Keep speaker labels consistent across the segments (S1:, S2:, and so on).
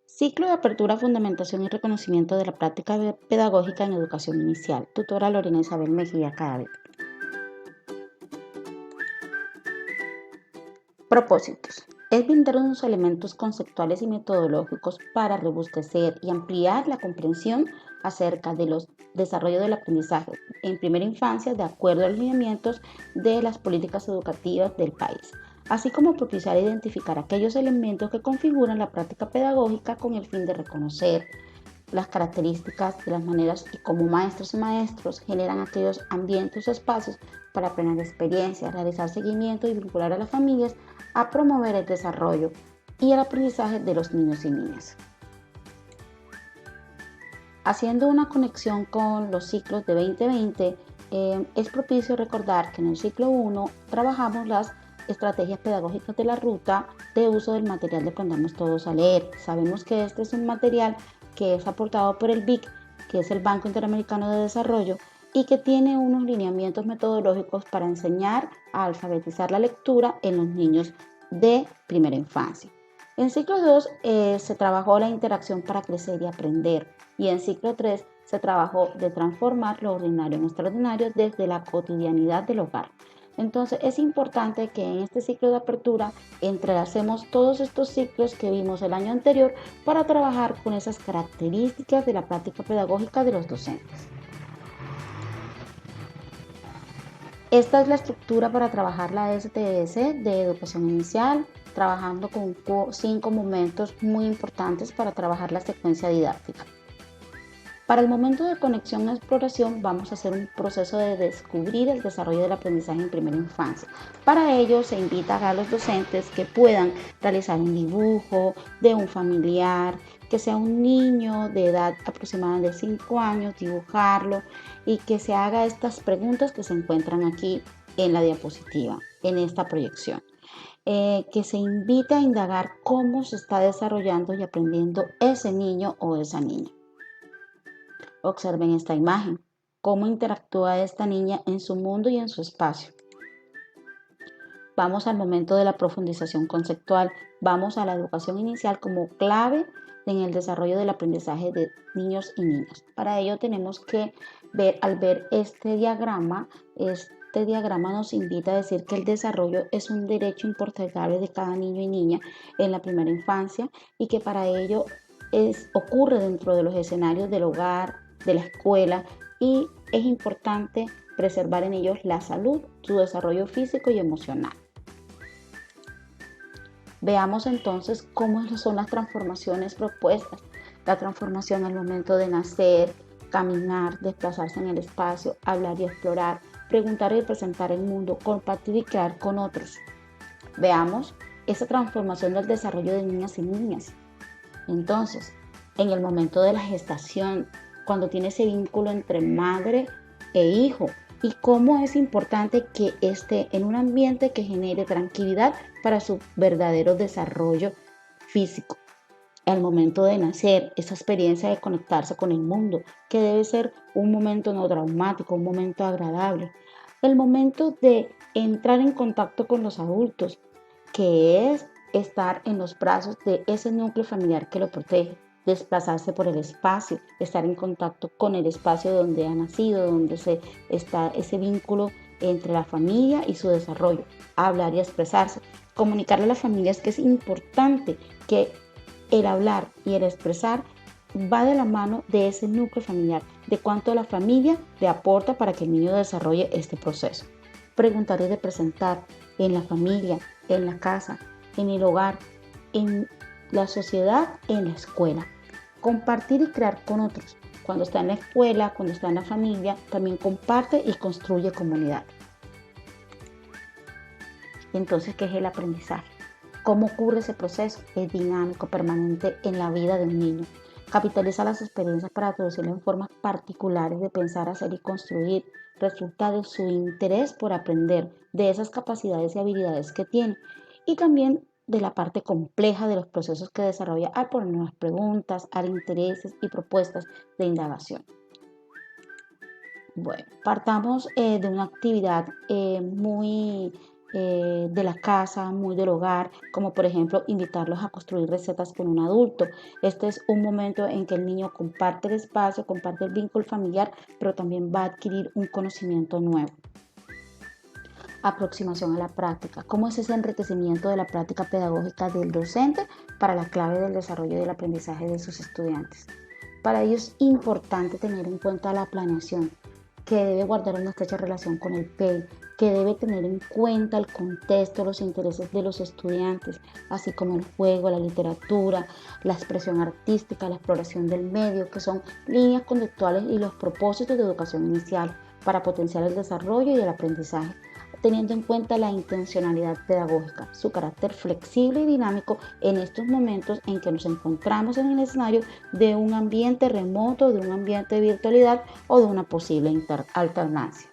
S1: Ciclo de apertura, fundamentación y reconocimiento de la práctica pedagógica en educación inicial. Tutora Lorena Isabel Mejía Cadavid. Propósitos. Es brindar unos elementos conceptuales y metodológicos para robustecer y ampliar la comprensión acerca de los desarrollos del aprendizaje en primera infancia de acuerdo a los lineamientos de las políticas educativas del país, así como propiciar e identificar aquellos elementos que configuran la práctica pedagógica con el fin de reconocer las características de las maneras y cómo maestros y maestros generan aquellos ambientes o espacios para aprender experiencias, realizar seguimiento y vincular a las familias a promover el desarrollo y el aprendizaje de los niños y niñas. Haciendo una conexión con los ciclos de 2020, es propicio recordar que en el ciclo 1 trabajamos las estrategias pedagógicas de la ruta de uso del material de Aprendamos Todos a Leer. Sabemos que este es un material que es aportado por el BIC, que es el Banco Interamericano de Desarrollo, y que tiene unos lineamientos metodológicos para enseñar a alfabetizar la lectura en los niños de primera infancia. En ciclo 2 se trabajó la interacción para crecer y aprender, y en ciclo 3 se trabajó de transformar lo ordinario en extraordinario desde la cotidianidad del hogar. Entonces es importante que en este ciclo de apertura entrelacemos todos estos ciclos que vimos el año anterior para trabajar con esas características de la práctica pedagógica de los docentes. Esta es la estructura para trabajar la STS de educación inicial, trabajando con 5 momentos muy importantes para trabajar la secuencia didáctica. Para el momento de conexión y exploración vamos a hacer un proceso de descubrir el desarrollo del aprendizaje en primera infancia. Para ello se invita a los docentes que puedan realizar un dibujo de un familiar, que sea un niño de edad aproximada de 5 años, dibujarlo y que se haga estas preguntas que se encuentran aquí en la diapositiva, en esta proyección. Que se invite a indagar cómo se está desarrollando y aprendiendo ese niño o esa niña. Observen esta imagen, cómo interactúa esta niña en su mundo y en su espacio. Vamos al momento de la profundización conceptual, vamos a la educación inicial como clave en el desarrollo del aprendizaje de niños y niñas. Para ello tenemos que ver, al ver este diagrama nos invita a decir que el desarrollo es un derecho impostergable de cada niño y niña en la primera infancia y que para ello ocurre dentro de los escenarios del hogar, de la escuela, y es importante preservar en ellos la salud, su desarrollo físico y emocional. Veamos entonces cómo son las transformaciones propuestas. La transformación al momento de nacer, caminar, desplazarse en el espacio, hablar y explorar, preguntar y presentar el mundo, compartir y crear con otros. Veamos esa transformación del desarrollo de niñas y niñas. Entonces, en el momento de la gestación, cuando tiene ese vínculo entre madre e hijo, y cómo es importante que esté en un ambiente que genere tranquilidad para su verdadero desarrollo físico. Al momento de nacer, esa experiencia de conectarse con el mundo, que debe ser un momento no traumático, un momento agradable. El momento de entrar en contacto con los adultos, que es estar en los brazos de ese núcleo familiar que lo protege, desplazarse por el espacio, estar en contacto con el espacio donde ha nacido, donde está ese vínculo entre la familia y su desarrollo, hablar y expresarse, comunicarle a las familias que es importante que el hablar y el expresar va de la mano de ese núcleo familiar, de cuánto la familia le aporta para que el niño desarrolle este proceso. Preguntar y representar en la familia, en la casa, en el hogar, en la sociedad, en la escuela. Compartir y crear con otros. Cuando está en la escuela, cuando está en la familia, también comparte y construye comunidad. Entonces, ¿qué es el aprendizaje? ¿Cómo ocurre ese proceso? Es dinámico, permanente en la vida de un niño. Capitaliza las experiencias para traducirlo en formas particulares de pensar, hacer y construir. Resulta de su interés por aprender, de esas capacidades y habilidades que tiene. Y también de la parte compleja de los procesos que desarrolla al poner nuevas preguntas, al intereses y propuestas de indagación. Bueno, partamos de una actividad muy de la casa, muy del hogar, como por ejemplo invitarlos a construir recetas con un adulto. Este es un momento en que el niño comparte el espacio, comparte el vínculo familiar, pero también va a adquirir un conocimiento nuevo. Aproximación a la práctica. ¿Cómo es ese enriquecimiento de la práctica pedagógica del docente para la clave del desarrollo del aprendizaje de sus estudiantes? Para ello es importante tener en cuenta la planeación, que debe guardar una estrecha relación con el PEI, que debe tener en cuenta el contexto, los intereses de los estudiantes, así como el juego, la literatura, la expresión artística, la exploración del medio, que son líneas conductuales y los propósitos de educación inicial para potenciar el desarrollo y el aprendizaje, teniendo en cuenta la intencionalidad pedagógica, su carácter flexible y dinámico en estos momentos en que nos encontramos en el escenario de un ambiente remoto, de un ambiente de virtualidad o de una posible alternancia.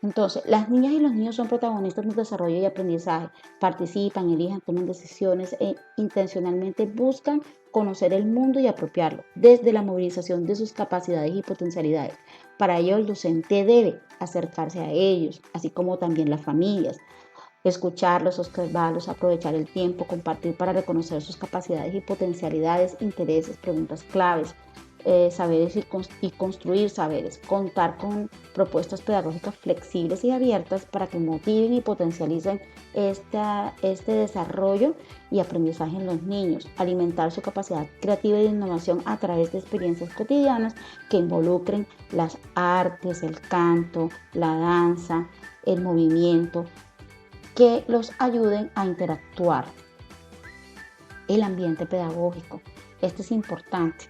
S1: Entonces, las niñas y los niños son protagonistas del desarrollo y aprendizaje, participan, eligen, toman decisiones e intencionalmente buscan conocer el mundo y apropiarlo desde la movilización de sus capacidades y potencialidades. Para ello, el docente debe acercarse a ellos, así como también las familias, escucharlos, observarlos, aprovechar el tiempo, compartir para reconocer sus capacidades y potencialidades, intereses, preguntas claves, saberes y construir saberes, contar con propuestas pedagógicas flexibles y abiertas para que motiven y potencialicen este desarrollo y aprendizaje en los niños, alimentar su capacidad creativa y de innovación a través de experiencias cotidianas que involucren las artes, el canto, la danza, el movimiento, que los ayuden a interactuar. El ambiente pedagógico, este es importante.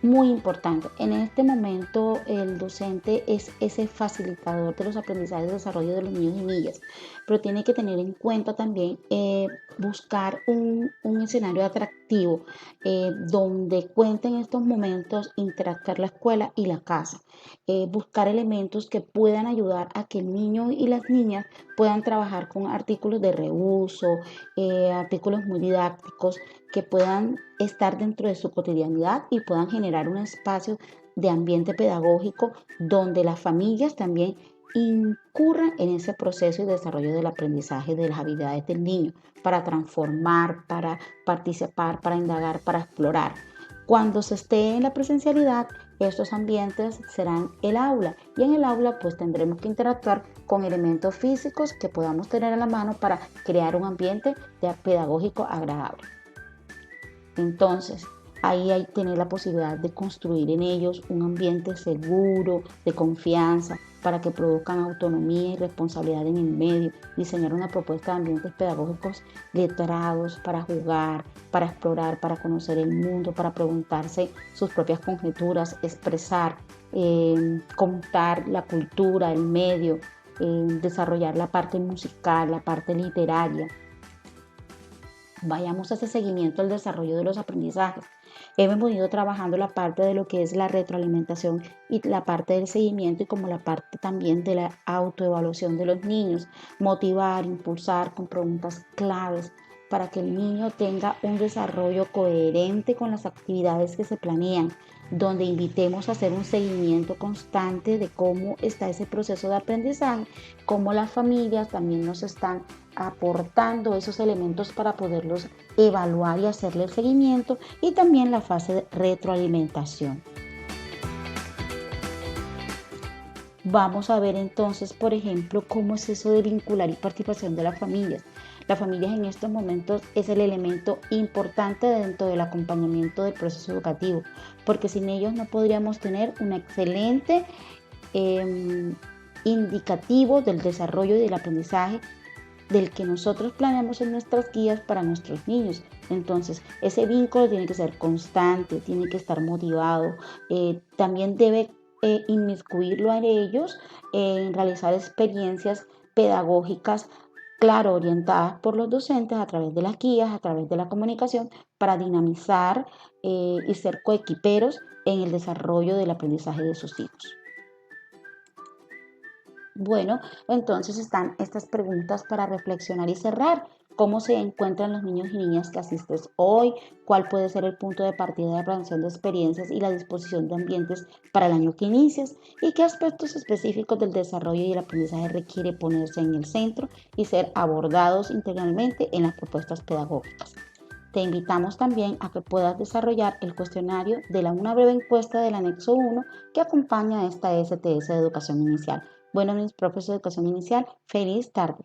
S1: Muy importante. En este momento el docente es ese facilitador de los aprendizajes y desarrollo de los niños y niñas, pero tiene que tener en cuenta también buscar un escenario atractivo donde cuenten estos momentos interactuar la escuela y la casa, buscar elementos que puedan ayudar a que el niño y las niñas puedan trabajar con artículos de reuso, artículos muy didácticos que puedan estar dentro de su cotidianidad y puedan generar un espacio de ambiente pedagógico donde las familias también incurran en ese proceso y desarrollo del aprendizaje de las habilidades del niño para transformar, para participar, para indagar, para explorar. Cuando se esté en la presencialidad, estos ambientes serán el aula y en el aula pues tendremos que interactuar con elementos físicos que podamos tener a la mano para crear un ambiente pedagógico agradable. Entonces, ahí hay que tener la posibilidad de construir en ellos un ambiente seguro, de confianza, para que produzcan autonomía y responsabilidad en el medio, diseñar una propuesta de ambientes pedagógicos letrados para jugar, para explorar, para conocer el mundo, para preguntarse sus propias conjeturas, expresar, contar la cultura, el medio, desarrollar la parte musical, la parte literaria. Vayamos a ese seguimiento al desarrollo de los aprendizajes. Hemos venido trabajando la parte de lo que es la retroalimentación y la parte del seguimiento y como la parte también de la autoevaluación de los niños. Motivar, impulsar con preguntas claves para que el niño tenga un desarrollo coherente con las actividades que se planean, donde invitemos a hacer un seguimiento constante de cómo está ese proceso de aprendizaje, cómo las familias también nos están aportando esos elementos para poderlos evaluar y hacerle el seguimiento y también la fase de retroalimentación. Vamos a ver entonces, por ejemplo, cómo es eso de vincular y participación de las familias. Las familias en estos momentos es el elemento importante dentro del acompañamiento del proceso educativo, porque sin ellos no podríamos tener un excelente indicativo del desarrollo y del aprendizaje del que nosotros planeamos en nuestras guías para nuestros niños. Entonces, ese vínculo tiene que ser constante, tiene que estar motivado, también debe inmiscuirlo a ellos en realizar experiencias pedagógicas, claro, orientadas por los docentes a través de las guías, a través de la comunicación, para dinamizar y ser coequiperos en el desarrollo del aprendizaje de sus hijos. Bueno, entonces están estas preguntas para reflexionar y cerrar. cómo se encuentran los niños y niñas que asistes hoy, cuál puede ser el punto de partida de aprensión de experiencias y la disposición de ambientes para el año que inicias y qué aspectos específicos del desarrollo y el aprendizaje requiere ponerse en el centro y ser abordados integralmente en las propuestas pedagógicas. Te invitamos también a que puedas desarrollar el cuestionario de una breve encuesta del anexo 1 que acompaña a esta STS de educación inicial. Bueno, mis profes de educación inicial, feliz tarde.